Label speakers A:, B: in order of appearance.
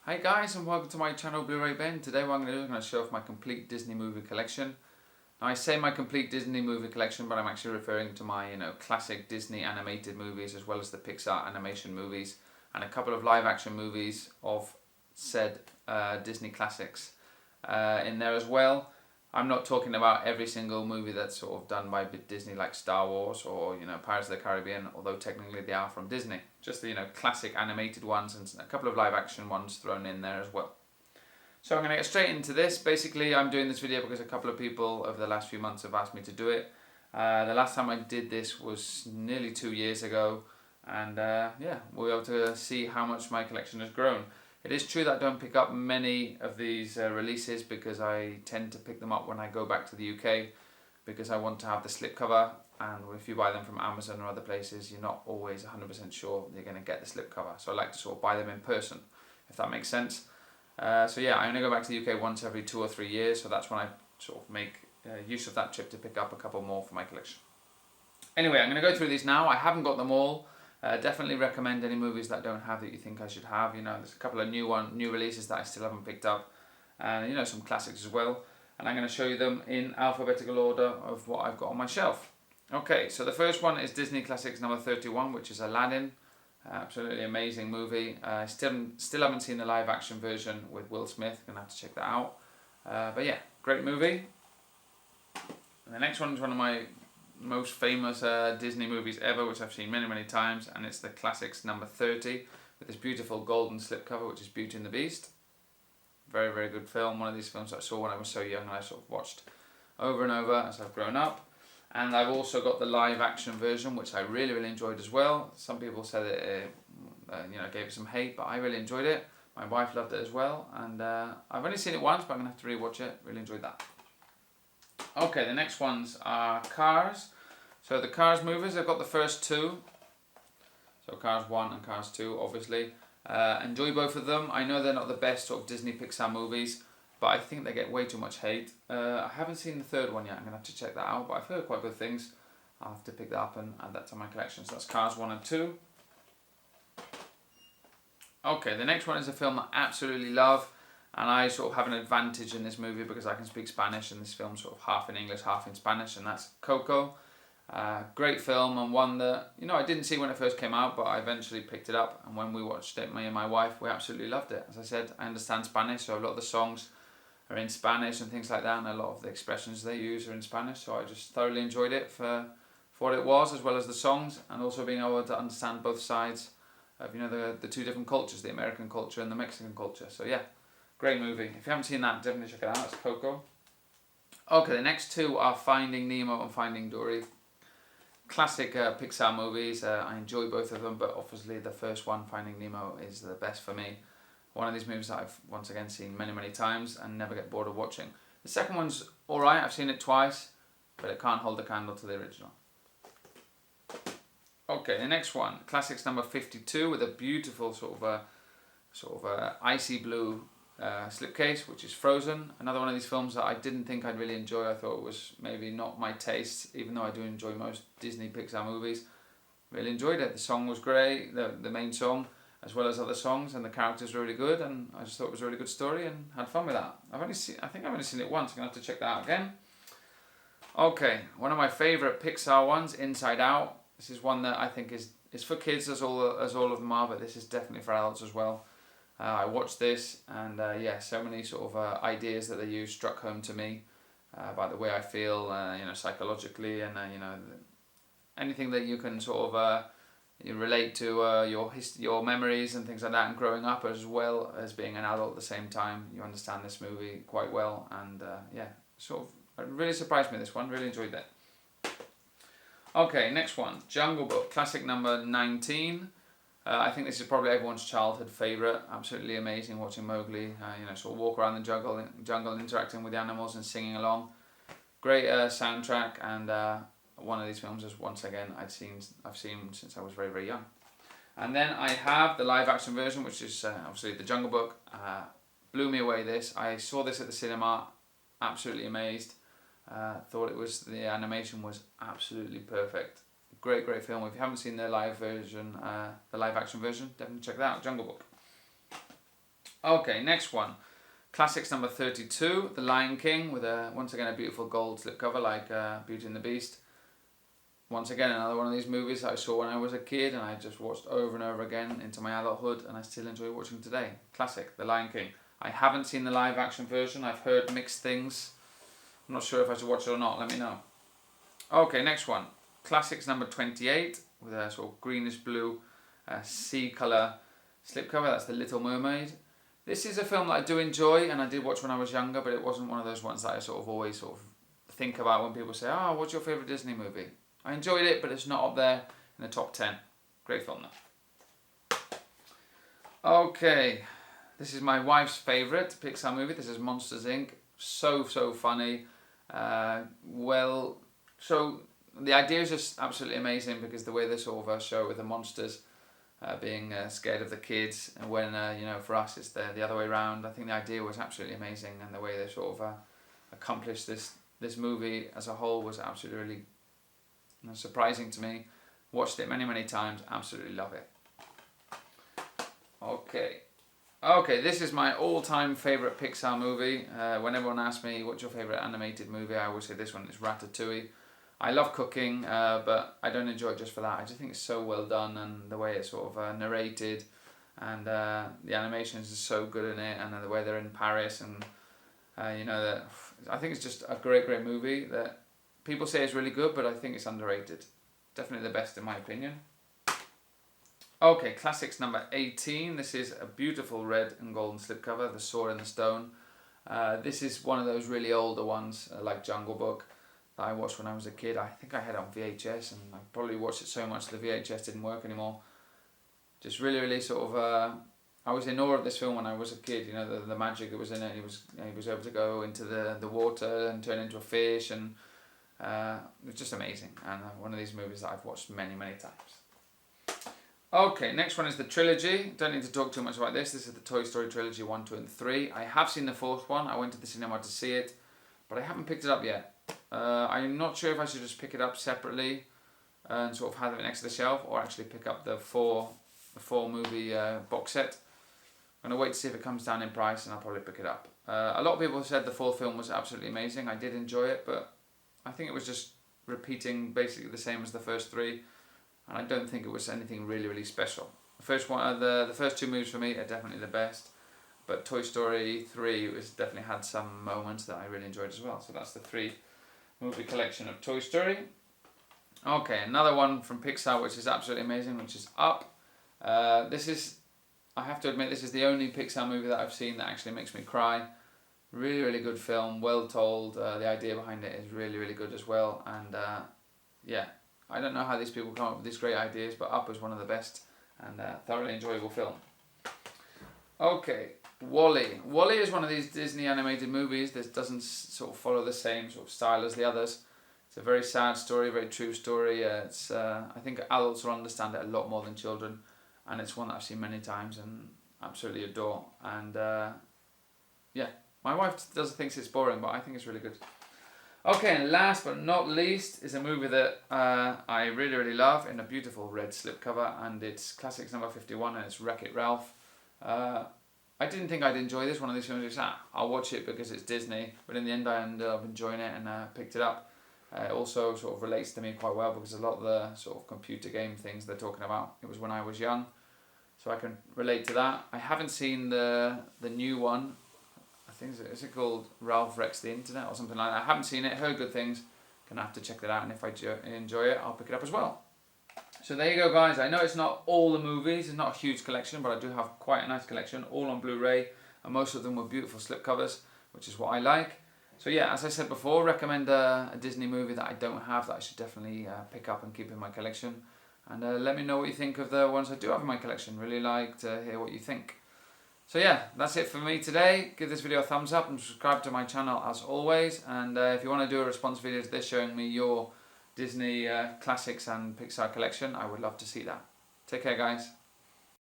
A: Hi guys, and welcome to my channel Blu-ray Ben. Today what I'm going to show off my complete Disney movie collection. Now I say my complete Disney movie collection, but I'm actually referring to my classic Disney animated movies as well as the Pixar animation movies and a couple of live action movies of said Disney classics in there as well. I'm not talking about every single movie that's sort of done by Disney like Star Wars or Pirates of the Caribbean, although technically they are from Disney. Just the classic animated ones and a couple of live action ones thrown in there as well. So I'm going to get straight into this. Basically I'm doing this video because a couple of people over the last few months have asked me to do it. The last time I did this was nearly 2 years ago, and yeah, we'll be able to see how much my collection has grown. It is true that I don't pick up many of these releases because I tend to pick them up when I go back to the UK because I want to have the slipcover, and if you buy them from Amazon or other places you're not always 100% sure you're going to get the slipcover, so I like to sort of buy them in person, if that makes sense. So yeah, I only go back to the UK once every 2 or 3 years, so that's when I sort of make use of that trip to pick up a couple more for my collection. Anyway, I'm going to go through these now. I haven't got them all. Definitely recommend any movies that I don't have that you think I should have. There's a couple of new releases that I still haven't picked up, and some classics as well. And I'm going to show you them in alphabetical order of what I've got on my shelf. Okay, so the first one is Disney Classics number 31, which is Aladdin. Absolutely amazing movie. Still haven't seen the live action version with Will Smith. Gonna have to check that out. But yeah, great movie. And the next one is one of my most famous Disney movies ever, which I've seen many times, and it's the Classics number 30 with this beautiful golden slipcover, which is Beauty and the Beast. Very good film. One of these films I saw when I was so young and I sort of watched over and over as I've grown up. And I've also got the live action version, which I really enjoyed as well. Some people said it gave it some hate, but I really enjoyed it. My wife loved it as well, and I've only seen it once, but I'm gonna have to rewatch it. Really enjoyed that. Okay, the next ones are Cars. So the Cars movies, I've got the first two. So Cars 1 and Cars 2, obviously. Enjoy both of them. I know they're not the best sort of Disney Pixar movies, but I think they get way too much hate. I haven't seen the third one yet. I'm going to have to check that out, but I've heard quite good things. I'll have to pick that up and add that to my collection. So that's Cars 1 and 2. Okay, the next one is a film I absolutely love, and I sort of have an advantage in this movie because I can speak Spanish, and this film's sort of half in English, half in Spanish, and that's Coco. Great film, and one that I didn't see when it first came out, but I eventually picked it up, and when we watched it, me and my wife, we absolutely loved it. As I said, I understand Spanish, so a lot of the songs are in Spanish and things like that, and a lot of the expressions they use are in Spanish, so I just thoroughly enjoyed it for what it was, as well as the songs, and also being able to understand both sides of the two different cultures, the American culture and the Mexican culture. So yeah, great movie. If you haven't seen that, definitely check it out. It's Coco. Okay, the next two are Finding Nemo and Finding Dory. Classic Pixar movies. I enjoy both of them, but obviously the first one, Finding Nemo, is the best for me. One of these movies that I've once again seen many times and never get bored of watching. The second one's alright, I've seen it twice, but it can't hold a candle to the original. Okay, the next one, Classics number 52, with a beautiful sort of icy blue slipcase, which is Frozen. Another one of these films that I didn't think I'd really enjoy. I thought it was maybe not my taste, even though I do enjoy most Disney Pixar movies. Really enjoyed it. The song was great, the main song, as well as other songs, and the characters were really good, and I just thought it was a really good story and had fun with that. I think I've only seen it once. I'm gonna have to check that out again. Okay, one of my favourite Pixar ones, Inside Out. This is one that I think is for kids, as all of them are, but this is definitely for adults as well. I watched this, and yeah, so many sort of ideas that they use struck home to me about the way I feel, psychologically, and anything that you can sort of you relate to your memories and things like that, and growing up as well as being an adult at the same time. You understand this movie quite well, and yeah, it really surprised me, this one. Really enjoyed that. Okay, next one, Jungle Book, classic number 19. I think this is probably everyone's childhood favourite. Absolutely amazing watching Mowgli, sort of walk around the jungle, interacting with the animals and singing along. Great soundtrack, and one of these films is once again I've seen since I was very young. And then I have the live action version, which is obviously the Jungle Book. Blew me away. I saw this at the cinema, absolutely amazed. Thought the animation was absolutely perfect. Great film. If you haven't seen the live action version, definitely check that out, Jungle Book. Okay, next one. Classics number 32, The Lion King, with once again a beautiful gold slipcover like Beauty and the Beast. Once again, another one of these movies I saw when I was a kid and I just watched over and over again into my adulthood, and I still enjoy watching today. Classic, The Lion King. I haven't seen the live action version. I've heard mixed things. I'm not sure if I should watch it or not. Let me know. Okay, next one. Classics number 28, with a sort of greenish blue sea colour slipcover. That's The Little Mermaid. This is a film that I do enjoy and I did watch when I was younger, but it wasn't one of those ones that I sort of always think about when people say, "Oh, what's your favourite Disney movie?" I enjoyed it, but it's not up there in the top 10. Great film though. Okay, this is my wife's favourite Pixar movie. This is Monsters Inc. So funny. So the idea is just absolutely amazing because the way they sort of show with the monsters being scared of the kids, and when for us it's the other way around. I think the idea was absolutely amazing, and the way they sort of accomplished this movie as a whole was absolutely really surprising to me. Watched it many times. Absolutely love it. Okay, this is my all-time favourite Pixar movie. When everyone asks me what's your favourite animated movie, I always say this one is Ratatouille. I love cooking, but I don't enjoy it just for that. I just think it's so well done, and the way it's sort of narrated, and the animations are so good in it, and the way they're in Paris, and that I think it's just a great movie that people say it's really good, but I think it's underrated. Definitely the best in my opinion. Okay, classics number 18. This is a beautiful red and golden slipcover, The Sword in the Stone. This is one of those really older ones, like Jungle Book, that I watched when I was a kid. I think I had it on VHS, and I probably watched it so much the VHS didn't work anymore. Just really sort of, I was in awe of this film when I was a kid. The magic that was in it. He was able to go into the water and turn into a fish, and it was just amazing. And one of these movies that I've watched many times. Okay, next one is the trilogy. Don't need to talk too much about this. This is the Toy Story trilogy 1, 2 and 3. I have seen the fourth one. I went to the cinema to see it, but I haven't picked it up yet. I'm not sure if I should just pick it up separately and sort of have it next to the shelf, or actually pick up the four movie box set. I'm going to wait to see if it comes down in price, and I'll probably pick it up. A lot of people said the fourth film was absolutely amazing. I did enjoy it, but I think it was just repeating basically the same as the first three, and I don't think it was anything really special. The first one, the first two movies for me are definitely the best, but Toy Story 3 definitely had some moments that I really enjoyed as well. So that's the 3 movie collection of Toy Story. Okay, another one from Pixar which is absolutely amazing, which is Up. I have to admit, this is the only Pixar movie that I've seen that actually makes me cry. Really good film, well told. The idea behind it is really good as well, and yeah, I don't know how these people come up with these great ideas, but Up is one of the best and thoroughly enjoyable film. Okay, WALL-E. WALL-E is one of these Disney animated movies that doesn't sort of follow the same sort of style as the others. It's a very sad story, very true story. I think adults will understand it a lot more than children, and it's one that I've seen many times and absolutely adore. And yeah, my wife thinks it's boring, but I think it's really good. Okay, and last but not least is a movie that I really love in a beautiful red slipcover, and it's Classics number 51, and it's Wreck-It Ralph. I didn't think I'd enjoy this. One of these films, I'll watch it because it's Disney, but in the end I ended up enjoying it and picked it up. It also sort of relates to me quite well because a lot of the sort of computer game things they're talking about, it was when I was young, so I can relate to that. I haven't seen the new one. I think is it called Ralph Wrecks the Internet or something like that. I haven't seen it, heard good things. Gonna have to check that out, and if I enjoy it, I'll pick it up as well. So there you go, guys. I know it's not all the movies, it's not a huge collection, but I do have quite a nice collection, all on Blu-ray, and most of them were beautiful slipcovers, which is what I like. So yeah, as I said before, recommend a Disney movie that I don't have that I should definitely pick up and keep in my collection. And let me know what you think of the ones I do have in my collection. Really like to hear what you think. So yeah, that's it for me today. Give this video a thumbs up and subscribe to my channel as always. And if you want to do a response video to this showing me your Disney classics and Pixar collection, I would love to see that. Take care, guys.